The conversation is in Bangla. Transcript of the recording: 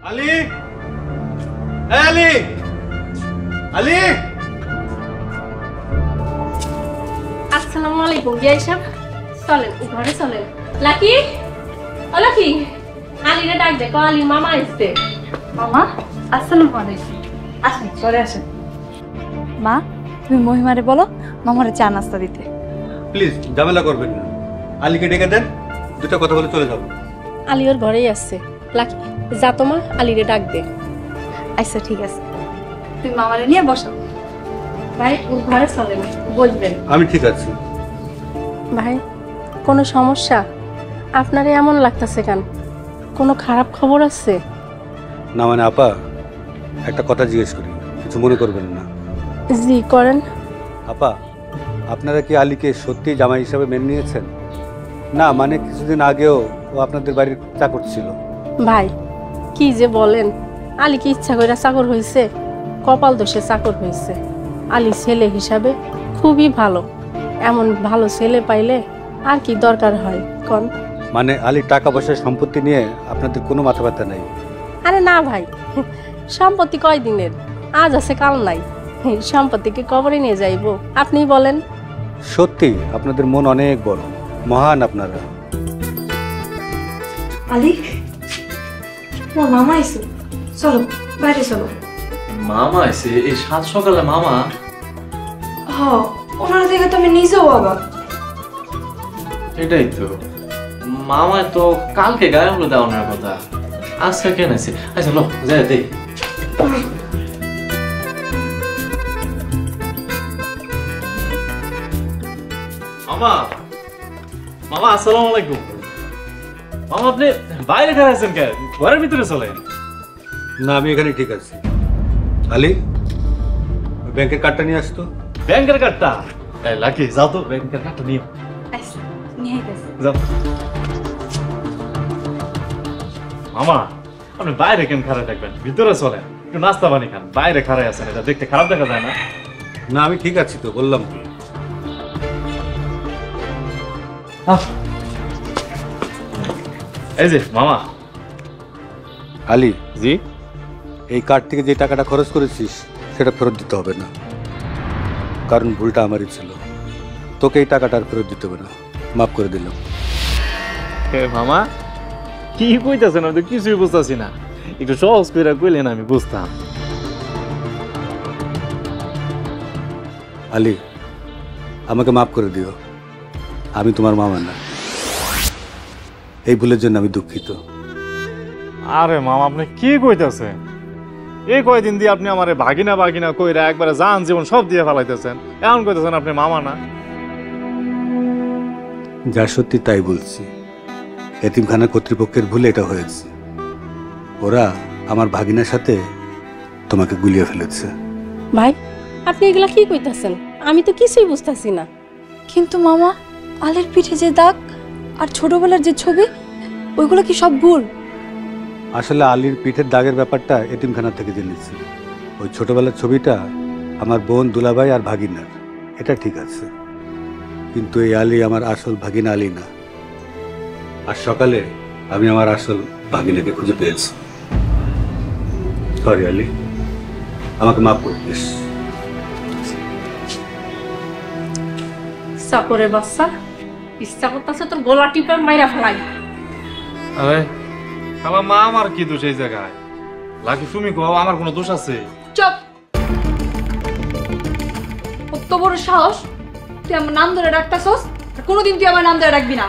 আলী, আলী, আলী। আসসালামু আলাইকুম বিয়াই সাহেব, চলেন ঘরে চলেন। লাকি, ও লাকি, আলীরে ডাক দে, আলী মামা আসছে। মামা আসসালামু আলাইকুম। আসেন চলে আসেন। মা তুমি মহিমারে বলো মামারে চা নাস্তা দিতে। প্লিজ ঝামেলা করবেন না, আলীকে ডেকে দেন, দুটো কথা বলে চলে যাবো। আলী ওর ঘরেই আসছে। লাকি যা তোমা আলীরে ডাক দে। আচ্ছা ঠিক আছে, তুমি মামারে নিয়ে বসো। ভাই ঘরে চলেন, বলবেন। আমি ঠিক আছি। ভাই কোনো সমস্যা? আপনার এমন লাগতেছে কেন? কোনো খারাপ খবর আছে? না মানে আপা, একটা কথা জিজ্ঞেস করি, কিছু মনে করবেন না। জি করেন। আপা, আপনারা কি আলীকে সত্যি জামাই হিসাবে মেনে নিয়েছেন? না মানে কিছুদিন আগেও ও আপনাদের বাড়ির চাকর ছিল। ভাই কি যে বলেন, আলী কি ইচ্ছা করে চাকর হয়েছে? কপাল দোষে চাকর হয়েছে। আলী ছেলে হিসাবে খুবই ভালো, এমন ভালো ছেলে পাইলে আর কি দরকার হয় কোন? মানে আলী টাকা পয়সা সম্পত্তি নিয়ে আপনাদের কোনো মাথা ব্যথা নেই? আরে না ভাই, সম্পত্তি কয়দিনের, আজ আছে কাল নাই। সম্পত্তিকে কবরে নিয়ে যাইবো? আপনিই বলেন। সত্যি আপনাদের মন অনেক বড়, মহান আপনারা। আলী তোমার মামা এসে, চলো বাইরে চলো। মামা এসে এই সাত সকালে? মামা হ, ওনারা দেখে তো আমি নিজেও অবাক। এটাই তো, মামা তো কালকে গায়ে হলো দেওয়ানোর কথা, আজকে কেন আছে? আচ্ছা লো যাই দেই। মামা, মামা আসসালামু আলাইকুম। মামা আপনি বাইরে খারাপ আছেন কেন? ঘরের ভিতরে চলেন। না আমি এখানে ঠিক আছি। আলী, ওই ব্যাংকের কার্ডটা নিয়ে আসতো। ব্যাংকের কার্ডটা? এই লাকি যাও তো ব্যাংকের কার্ডটা নিও। আচ্ছা নিয়ে গেছে। যাও। মামা আপনি বাইরে কেন খারাপ থাকবেন, ভিতরে চলেন, একটু নাস্তা পানি খান। বাইরে খারাপ আছেন, এটা দেখতে খারাপ দেখা যায় না? না আমি ঠিক আছি তো, বললাম তো। এই যে মামা। আলী, জি? এই কার্ড থেকে যে টাকাটা খরচ করেছিস সেটা ফেরত দিতে হবে না, কারণ ভুলটা আমারই ছিল। তোকে এই টাকাটা আর ফেরত দিতে হবে না, মাফ করে দিলাম। মামা কি কইতাছেন? আমি তো কিছুই বুঝতেছি না, একটু সহজ করে কইলেন আমি বুঝতাম। আলী, আমাকে মাফ করে দিও, আমি তোমার মামা না। এই ভুলের জন্য আমি দুঃখিত। আরে মামা আপনি কি কইতাছেন? এই কয়দিন দিয়ে আপনি আমারে ভাগিনা ভাগিনা কইরা একবারে জান জীবন সব দিয়ে ফেলাইতেছেন, এখন কইতাছেন আপনি মামা না? যা সত্যি তাই বলছি, এতিমখানা কর্তৃপক্ষের ভুলে এটা হয়েছে। ওরা আমার ভাগিনার সাথে তোমাকে গুলিয়ে ফেলেছে। ভাই আপনি এগুলা কি কইতাছেন? আমি তো কিছুই বুঝতাছি না। কিন্তু মামা আলীর পিঠে যে দাগ আর ছোটবেলার যে ছবি, ওইগুলো কি সব ভুল? আসলে আলীর পিঠের দাগের ব্যাপারটা এতিমখানা থেকে জেনেছি। ওই ছোটবেলার ছবিটা আমার বোন দুলাভাই আর ভাগিনার, এটা ঠিক আছে, কিন্তু এই আলী আমার আসল ভাগিনা আলী না। আর সকালে আমি আমার আসল ভাগিনাকে খুঁজে পেয়েছি। সরি আলী, আমাকে মাফ করে দিস। চাকরের বাচ্চা, ইচ্ছা করতেছে তোর গোলা টিপে মাইরা ফেলাই। আরে আমার মা, আমার কি দোষ এই জায়গায়? লাকি তুমি কও আমার কোনো দোষ আছে? চুপ! কত বড় সাহস, তুই আমার নাম ধরে ডাকতাছস? আর কোনোদিন তুই আমার নাম ধরে ডাকবি না।